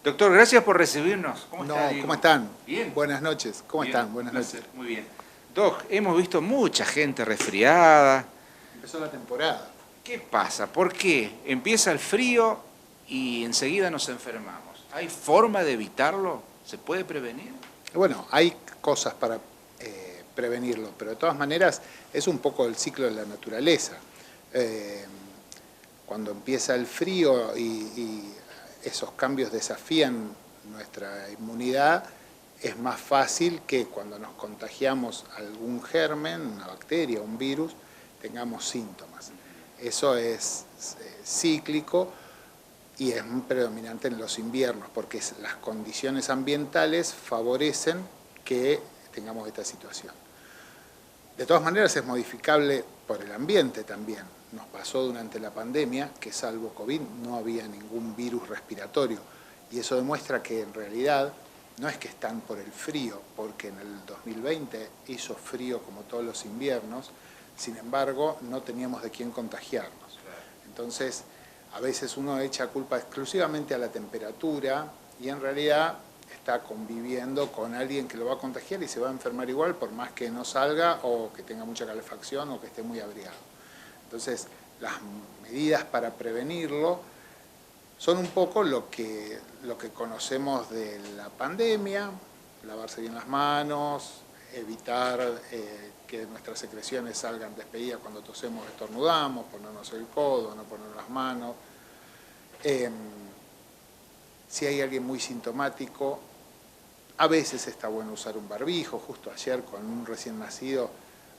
Doctor, gracias por recibirnos. ¿Cómo No, está, Diego? ¿cómo están? Bien. Buenas noches. ¿Cómo Bien, están? Buenas un noches. placer. Muy bien. Doc, hemos visto mucha gente resfriada. Empezó la temporada. ¿Qué pasa? ¿Por qué? Empieza el frío y enseguida nos enfermamos. ¿Hay forma de evitarlo? ¿Se puede prevenir? Bueno, hay cosas para prevenirlo, pero de todas maneras es un poco el ciclo de la naturaleza. Cuando empieza el frío y esos cambios desafían nuestra inmunidad, es más fácil que cuando nos contagiamos algún germen, una bacteria, un virus, tengamos síntomas. Eso es cíclico y es muy predominante en los inviernos, porque las condiciones ambientales favorecen que tengamos esta situación. De todas maneras es modificable por el ambiente también. Nos pasó durante la pandemia que salvo COVID no había ningún virus respiratorio y eso demuestra que en realidad no es que están por el frío, porque en el 2020 hizo frío como todos los inviernos, sin embargo no teníamos de quién contagiarnos. Entonces a veces uno echa culpa exclusivamente a la temperatura y en realidad está conviviendo con alguien que lo va a contagiar y se va a enfermar igual por más que no salga o que tenga mucha calefacción o que esté muy abrigado. Entonces, las medidas para prevenirlo son un poco lo que conocemos de la pandemia: lavarse bien las manos, evitar que nuestras secreciones salgan despedidas cuando tosemos o estornudamos, ponernos el codo, no ponernos las manos. Si hay alguien muy sintomático, a veces está bueno usar un barbijo. Justo ayer con un recién nacido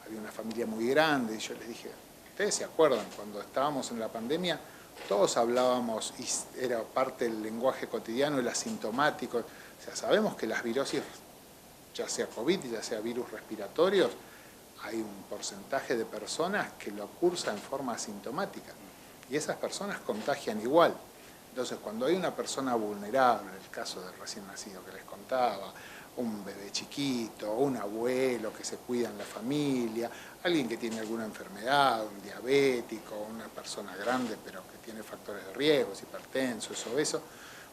había una familia muy grande y yo les dije, ¿ustedes se acuerdan cuando estábamos en la pandemia? Todos hablábamos y era parte del lenguaje cotidiano el asintomático. O sea, sabemos que las virosis, ya sea COVID, ya sea virus respiratorios, hay un porcentaje de personas que lo cursan en forma asintomática y esas personas contagian igual. Entonces, cuando hay una persona vulnerable, el caso del recién nacido que les contaba, un bebé chiquito, un abuelo que se cuida en la familia, alguien que tiene alguna enfermedad, un diabético, una persona grande pero que tiene factores de riesgo, hipertenso, es obeso,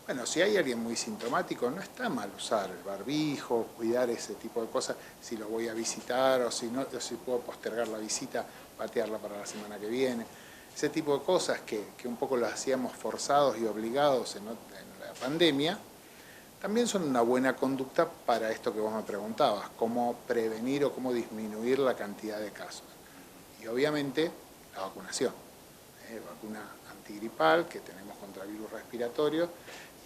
bueno, si hay alguien muy sintomático, no está mal usar el barbijo, cuidar ese tipo de cosas, si lo voy a visitar o si no, o si puedo postergar la visita, patearla para la semana que viene. Ese tipo de cosas que un poco las hacíamos forzados y obligados en la pandemia, también son una buena conducta para esto que vos me preguntabas, cómo prevenir o cómo disminuir la cantidad de casos. Y obviamente la vacunación, vacuna antigripal que tenemos contra virus respiratorios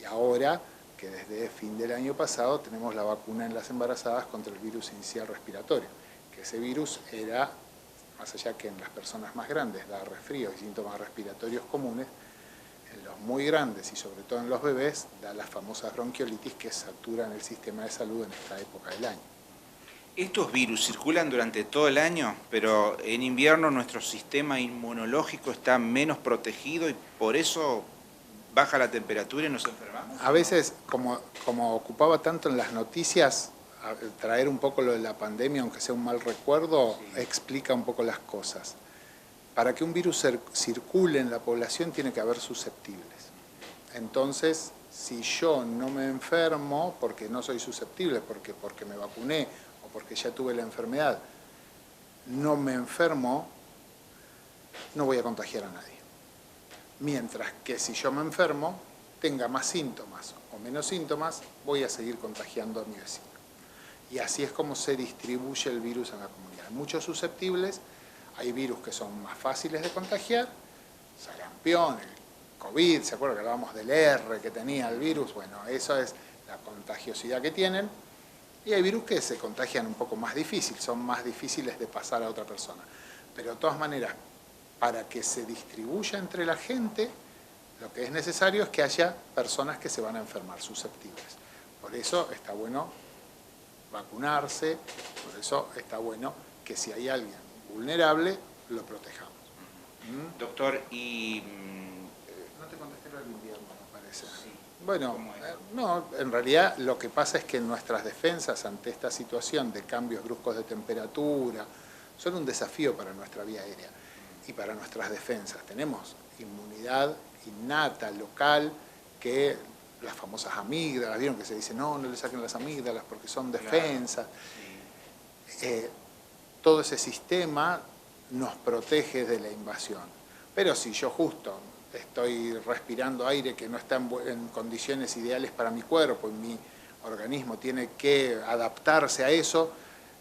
y ahora que desde fin del año pasado tenemos la vacuna en las embarazadas contra el virus inicial respiratorio, que ese virus era, más allá que en las personas más grandes da resfrío y síntomas respiratorios comunes, en los muy grandes y sobre todo en los bebés da las famosas bronquiolitis que saturan el sistema de salud en esta época del año. Estos virus circulan durante todo el año, pero en invierno nuestro sistema inmunológico está menos protegido y por eso baja la temperatura y nos enfermamos. A veces, como ocupaba tanto en las noticias, traer un poco lo de la pandemia, aunque sea un mal recuerdo, sí, explica un poco las cosas. Para que un virus circule en la población tiene que haber susceptibles. Entonces, si yo no me enfermo porque no soy susceptible, porque me vacuné o porque ya tuve la enfermedad, no me enfermo, no voy a contagiar a nadie. Mientras que si yo me enfermo, tenga más síntomas o menos síntomas, voy a seguir contagiando a mi vecino. Y así es como se distribuye el virus en la comunidad. Hay muchos susceptibles, hay virus que son más fáciles de contagiar, sarampión, el COVID, ¿se acuerdan que hablábamos del R que tenía el virus? Bueno, eso es la contagiosidad que tienen. Y hay virus que se contagian un poco más difícil, son más difíciles de pasar a otra persona. Pero de todas maneras, para que se distribuya entre la gente, lo que es necesario es que haya personas que se van a enfermar, susceptibles. Por eso está bueno vacunarse, por eso está bueno que si hay alguien vulnerable, lo protejamos. Doctor, y... No te contesté lo del invierno, me parece. Sí. Bueno, no, en realidad lo que pasa es que nuestras defensas ante esta situación de cambios bruscos de temperatura son un desafío para nuestra vía aérea y para nuestras defensas. Tenemos inmunidad innata, local, que las famosas amígdalas, vieron que se dice no le saquen las amígdalas porque son defensas. Todo ese sistema nos protege de la invasión. Pero si yo justo estoy respirando aire que no está en condiciones ideales para mi cuerpo y mi organismo tiene que adaptarse a eso,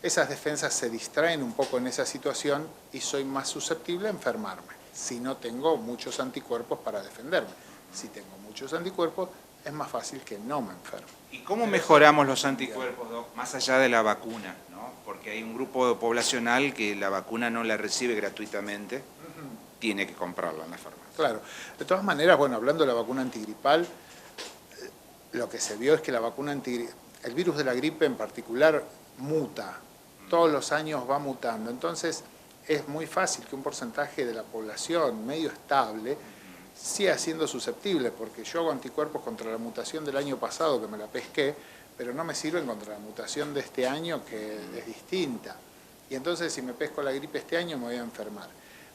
esas defensas se distraen un poco en esa situación y soy más susceptible a enfermarme si no tengo muchos anticuerpos para defenderme. Si tengo muchos anticuerpos, es más fácil que no me enferme. ¿Y cómo mejoramos los anticuerpos, Doc, más allá de la vacuna, ¿no? Porque hay un grupo poblacional que la vacuna no la recibe gratuitamente, tiene que comprarla en la farmacia. Claro. De todas maneras, bueno, hablando de la vacuna antigripal, lo que se vio es que la vacuna el virus de la gripe en particular muta. Todos los años va mutando. Entonces, es muy fácil que un porcentaje de la población medio estable siga siendo susceptible, porque yo hago anticuerpos contra la mutación del año pasado, que me la pesqué, pero no me sirven contra la mutación de este año, que es distinta. Y entonces, si me pesco la gripe este año, me voy a enfermar.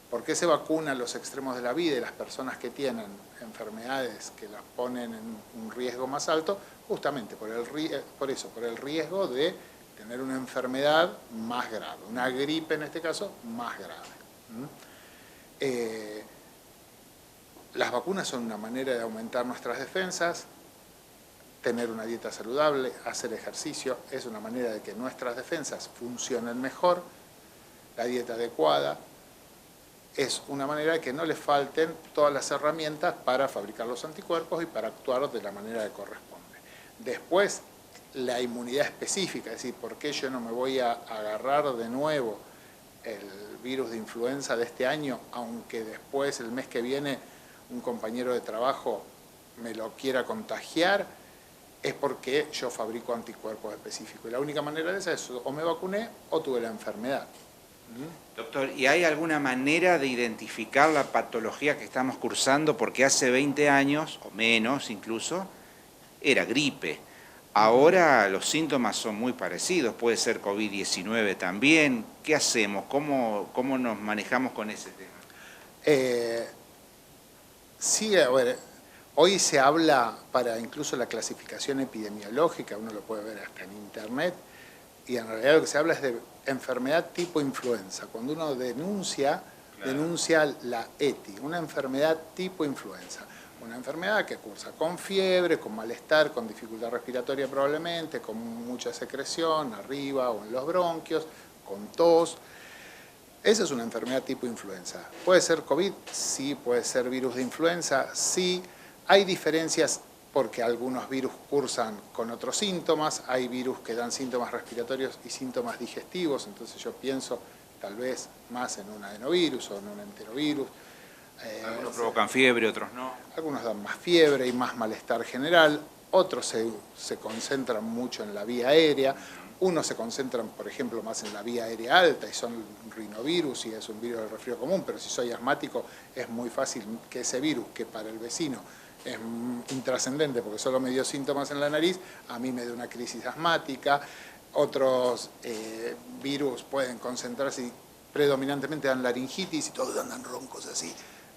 ¿Por qué se vacunan los extremos de la vida y las personas que tienen enfermedades que las ponen en un riesgo más alto? Justamente por el riesgo de tener una enfermedad más grave, una gripe en este caso más grave. Las vacunas son una manera de aumentar nuestras defensas, tener una dieta saludable, hacer ejercicio, es una manera de que nuestras defensas funcionen mejor, la dieta adecuada, es una manera de que no les falten todas las herramientas para fabricar los anticuerpos y para actuar de la manera que corresponde. Después, la inmunidad específica, es decir, ¿por qué yo no me voy a agarrar de nuevo el virus de influenza de este año, aunque después, el mes que viene, un compañero de trabajo me lo quiera contagiar? Es porque yo fabrico anticuerpos específicos. Y la única manera de eso es o me vacuné o tuve la enfermedad. Doctor, ¿y hay alguna manera de identificar la patología que estamos cursando? Porque hace 20 años, o menos incluso, era gripe. Ahora los síntomas son muy parecidos, puede ser COVID-19 también. ¿Qué hacemos? ¿Cómo nos manejamos con ese tema? Sí, a ver, hoy se habla para incluso la clasificación epidemiológica, uno lo puede ver hasta en internet, y en realidad lo que se habla es de enfermedad tipo influenza. Cuando uno denuncia la ETI, una enfermedad tipo influenza. Una enfermedad que cursa con fiebre, con malestar, con dificultad respiratoria probablemente, con mucha secreción arriba o en los bronquios, con tos. Esa es una enfermedad tipo influenza. ¿Puede ser COVID? Sí. ¿Puede ser virus de influenza? Sí. Hay diferencias porque algunos virus cursan con otros síntomas, hay virus que dan síntomas respiratorios y síntomas digestivos, entonces yo pienso tal vez más en un adenovirus o en un enterovirus. Algunos provocan fiebre, otros no. Algunos dan más fiebre y más malestar general, otros se concentran mucho en la vía aérea, unos se concentran, por ejemplo, más en la vía aérea alta y son rinovirus y es un virus del resfrío común, pero si soy asmático es muy fácil que ese virus, que para el vecino es intrascendente porque solo me dio síntomas en la nariz, a mí me da una crisis asmática. Otros virus pueden concentrarse y predominantemente dan laringitis y todos andan roncos así,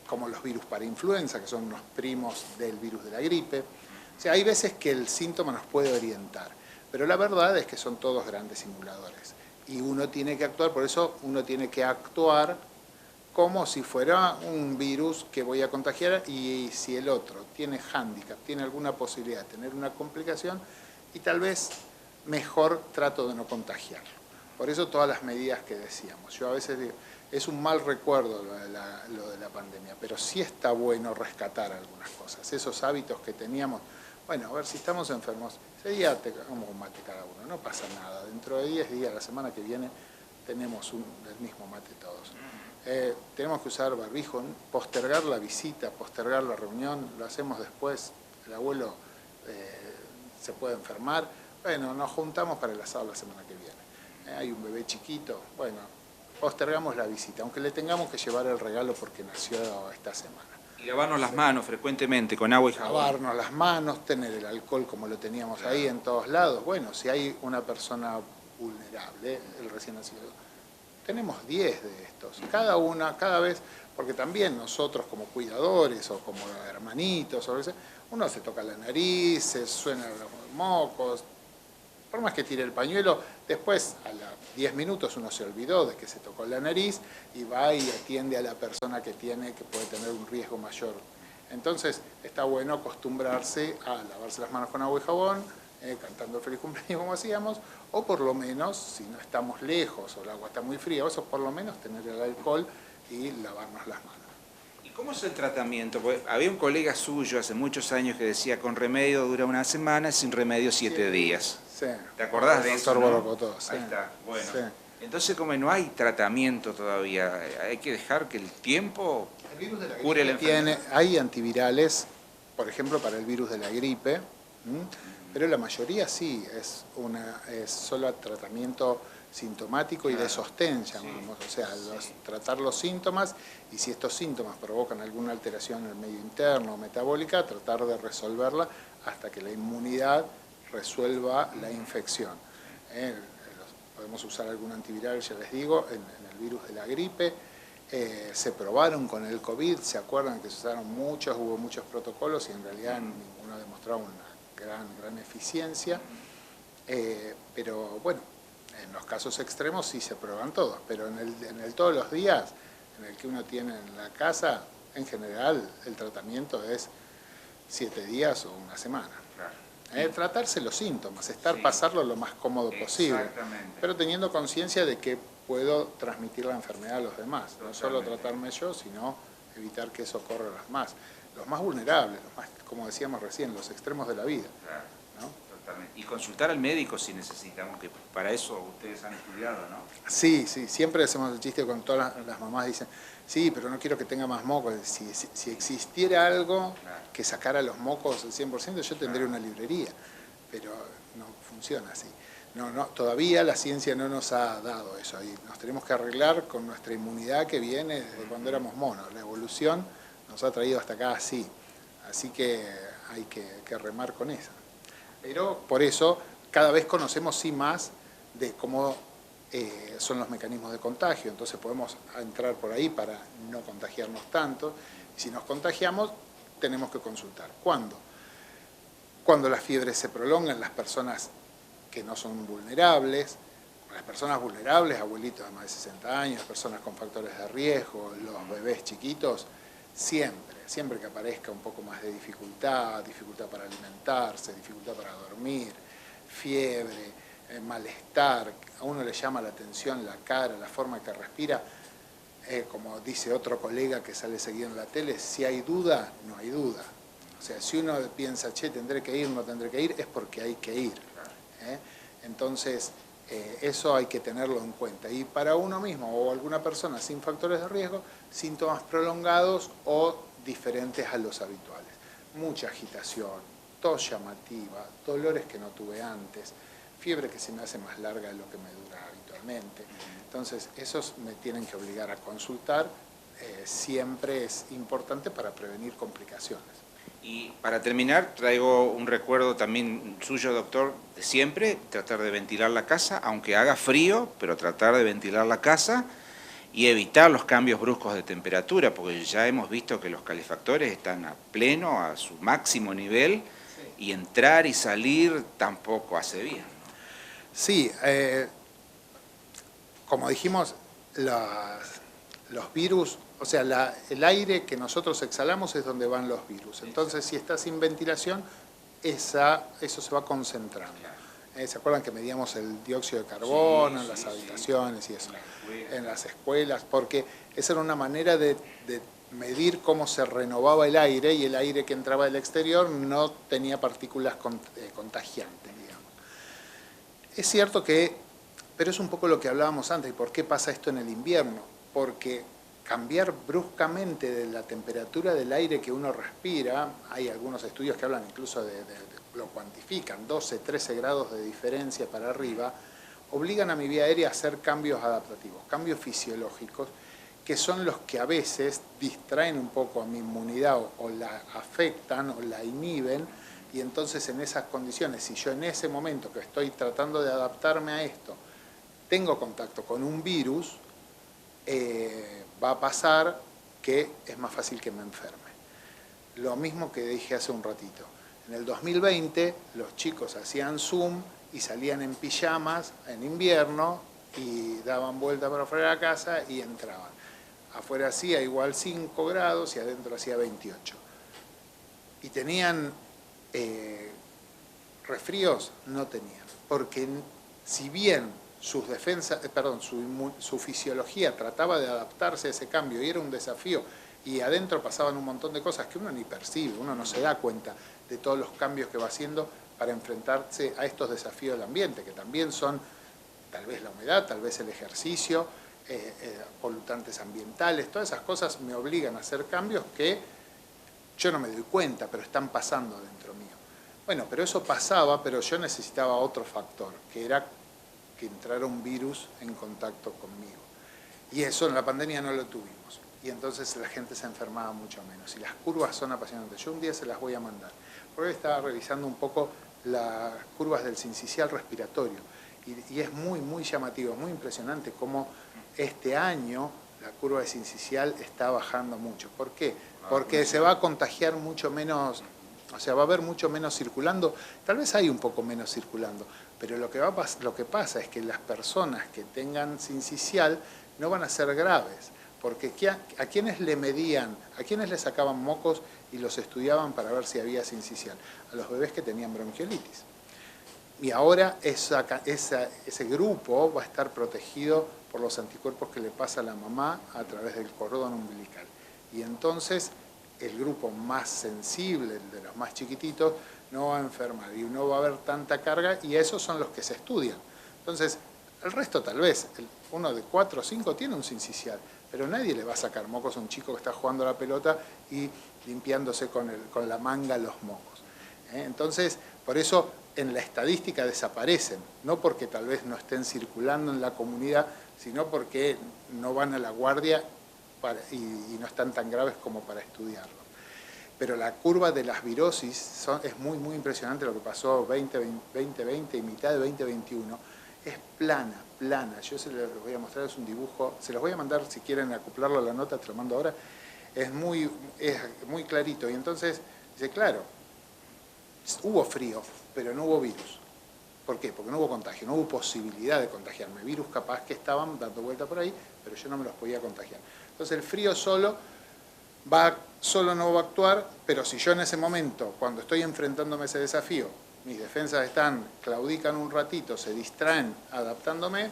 como los virus para influenza, que son unos primos del virus de la gripe. O sea, hay veces que el síntoma nos puede orientar, pero la verdad es que son todos grandes simuladores. Y uno tiene que actuar, por eso uno tiene que actuar como si fuera un virus que voy a contagiar y si el otro tiene hándicap, tiene alguna posibilidad de tener una complicación y tal vez mejor trato de no contagiarlo. Por eso todas las medidas que decíamos. Yo a veces digo, es un mal recuerdo lo de la pandemia, pero sí está bueno rescatar algunas cosas. Esos hábitos que teníamos, bueno, a ver si estamos enfermos, ese día tomamos un mate cada uno, no pasa nada. Dentro de 10 días, la semana que viene, tenemos el mismo mate todos. Tenemos que usar barbijo, postergar la visita, postergar la reunión, lo hacemos después, el abuelo se puede enfermar, bueno, nos juntamos para el asado la semana que viene. Hay un bebé chiquito, bueno, postergamos la visita, aunque le tengamos que llevar el regalo porque nació esta semana. Y lavarnos las manos frecuentemente con agua y jabón. Lavarnos las manos, tener el alcohol como lo teníamos ahí en todos lados. Bueno, si hay una persona vulnerable, el recién nacido, tenemos 10 de estos, cada vez, porque también nosotros como cuidadores o como hermanitos, Uno se toca la nariz, se suenan los mocos, por más que tire el pañuelo, después a los 10 minutos uno se olvidó de que se tocó la nariz y va y atiende a la persona que puede tener un riesgo mayor. Entonces está bueno acostumbrarse a lavarse las manos con agua y jabón, cantando el feliz cumpleaños como hacíamos, o por lo menos, si no estamos lejos o el agua está muy fría, eso por lo menos tener el alcohol y lavarnos las manos. ¿Cómo es el tratamiento? Porque había un colega suyo hace muchos años que decía con remedio dura una semana, sin remedio 7 días. Sí. ¿Te acordás de eso? Doctor ¿no? Borocotó, sí. Ahí está, bueno. Sí. Entonces, como no hay tratamiento todavía, hay que dejar que el tiempo cure la enfermedad. Hay antivirales, por ejemplo, para el virus de la gripe, pero la mayoría sí, es solo tratamiento sintomático y de sostén, llamamos, o sea, tratar los síntomas y si estos síntomas provocan alguna alteración en el medio interno o metabólica, tratar de resolverla hasta que la inmunidad resuelva la infección. Podemos usar algún antiviral, ya les digo, en el virus de la gripe. Se probaron con el COVID, se acuerdan que se usaron hubo muchos protocolos y en realidad ninguno ha demostrado una gran eficiencia. Pero bueno, en los casos extremos sí se prueban todos, pero en el todos los días, en el que uno tiene en la casa, en general el tratamiento es 7 días o una semana. Tratarse los síntomas, pasarlo lo más cómodo posible, pero teniendo conciencia de que puedo transmitir la enfermedad a los demás, no solo tratarme yo, sino evitar que eso ocurra a los más vulnerables, como decíamos recién, los extremos de la vida. ¿No? Totalmente. Y consultar al médico si necesitamos, que para eso ustedes han estudiado, ¿no? Sí, siempre hacemos el chiste con todas las mamás, dicen, sí, pero no quiero que tenga más mocos. Si existiera algo que sacara los mocos al 100%, yo tendría una librería, pero no funciona así. Todavía la ciencia no nos ha dado eso y nos tenemos que arreglar con nuestra inmunidad que viene desde cuando éramos monos. La evolución nos ha traído hasta acá así que hay que remar con eso. Pero por eso cada vez conocemos más de cómo son los mecanismos de contagio, entonces podemos entrar por ahí para no contagiarnos tanto. Si nos contagiamos, tenemos que consultar. ¿Cuándo? Cuando las fiebres se prolongan, las personas que no son vulnerables, las personas vulnerables, abuelitos de más de 60 años, personas con factores de riesgo, los bebés chiquitos, siempre que aparezca un poco más de dificultad para alimentarse, dificultad para dormir, fiebre, malestar, a uno le llama la atención la cara, la forma que respira, como dice otro colega que sale seguido en la tele, si hay duda, no hay duda. O sea, si uno piensa, che, tendré que ir, no tendré que ir, es porque hay que ir. Entonces, eso hay que tenerlo en cuenta. Y para uno mismo o alguna persona sin factores de riesgo, síntomas prolongados o diferentes a los habituales. Mucha agitación, tos llamativa, dolores que no tuve antes, fiebre que se me hace más larga de lo que me dura habitualmente. Entonces, esos me tienen que obligar a consultar. Siempre es importante para prevenir complicaciones. Y para terminar, traigo un recuerdo también suyo, doctor, de siempre, tratar de ventilar la casa, aunque haga frío, pero tratar de ventilar la casa y evitar los cambios bruscos de temperatura, porque ya hemos visto que los calefactores están a pleno, a su máximo nivel, y entrar y salir tampoco hace bien. Sí, como dijimos, los virus, o sea, el aire que nosotros exhalamos es donde van los virus. Entonces, si está sin ventilación, eso se va concentrando. ¿Se acuerdan que medíamos el dióxido de carbono en las habitaciones y eso? En las escuelas, porque esa era una manera de medir cómo se renovaba el aire y el aire que entraba del exterior no tenía partículas contagiantes, digamos. Es cierto que, pero es un poco lo que hablábamos antes, ¿y por qué pasa esto en el invierno? Porque cambiar bruscamente de la temperatura del aire que uno respira, hay algunos estudios que hablan incluso lo cuantifican, 12, 13 grados de diferencia para arriba, obligan a mi vía aérea a hacer cambios adaptativos, cambios fisiológicos, que son los que a veces distraen un poco a mi inmunidad o la afectan o la inhiben, y entonces en esas condiciones, si yo en ese momento que estoy tratando de adaptarme a esto, tengo contacto con un virus, va a pasar que es más fácil que me enferme. lo mismo que dije hace un ratito. En el 2020 los chicos hacían Zoom y salían en pijamas en invierno y daban vuelta para afuera de la casa y entraban. Afuera hacía igual 5 grados y adentro hacía 28. ¿Y tenían resfríos? No tenían, porque si bien sus defensas, su fisiología trataba de adaptarse a ese cambio y era un desafío, y adentro pasaban un montón de cosas que uno ni percibe, uno no se da cuenta de todos los cambios que va haciendo para enfrentarse a estos desafíos del ambiente, que también son tal vez la humedad, tal vez el ejercicio, polutantes ambientales, todas esas cosas me obligan a hacer cambios que yo no me doy cuenta, pero están pasando dentro mío. Bueno, pero eso pasaba, pero yo necesitaba otro factor, que era que entrara un virus en contacto conmigo. Y eso en la pandemia no lo tuvimos. Y entonces la gente se enfermaba mucho menos. Y las curvas son apasionantes. Yo un día se las voy a mandar. Porque hoy estaba revisando un poco las curvas del sincicial respiratorio. Y es muy, muy llamativo, muy impresionante cómo este año la curva de sincicial está bajando mucho. ¿Por qué? Porque se va a contagiar mucho menos, o sea, va a haber mucho menos circulando. Tal vez hay un poco menos circulando, pero lo que pasa es que las personas que tengan sincicial no van a ser graves. Porque ¿a quiénes le medían, a quiénes le sacaban mocos y los estudiaban para ver si había sincicial? A los bebés que tenían bronquiolitis. Y ahora ese grupo va a estar protegido por los anticuerpos que le pasa a la mamá a través del cordón umbilical. Y entonces el grupo más sensible, el de los más chiquititos, no va a enfermar y no va a haber tanta carga, y esos son los que se estudian. Entonces, el resto tal vez, uno de 4 o 5 tiene un sincicial, pero nadie le va a sacar mocos a un chico que está jugando a la pelota y limpiándose con la manga los mocos. Entonces, por eso en la estadística desaparecen, no porque tal vez no estén circulando en la comunidad, sino porque no van a la guardia y no están tan graves como para estudiarlo. Pero la curva de las virosis es muy, muy impresionante lo que pasó 2020 y mitad de 2021. Es plana, plana. Yo se los voy a mostrar, es un dibujo. Se los voy a mandar si quieren acoplarlo a la nota, te lo mando ahora. Es muy clarito. Y entonces, dice, claro, hubo frío, pero no hubo virus. ¿Por qué? Porque no hubo contagio, no hubo posibilidad de contagiarme. Virus capaz que estaban dando vuelta por ahí, pero yo no me los podía contagiar. Entonces el frío solo no va a actuar, pero si yo en ese momento, cuando estoy enfrentándome a ese desafío, mis defensas claudican un ratito, se distraen adaptándome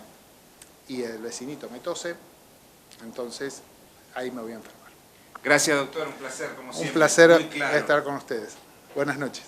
y el vecinito me tose, entonces ahí me voy a enfermar. Gracias, doctor, un placer como siempre. Un placer estar con ustedes. Buenas noches.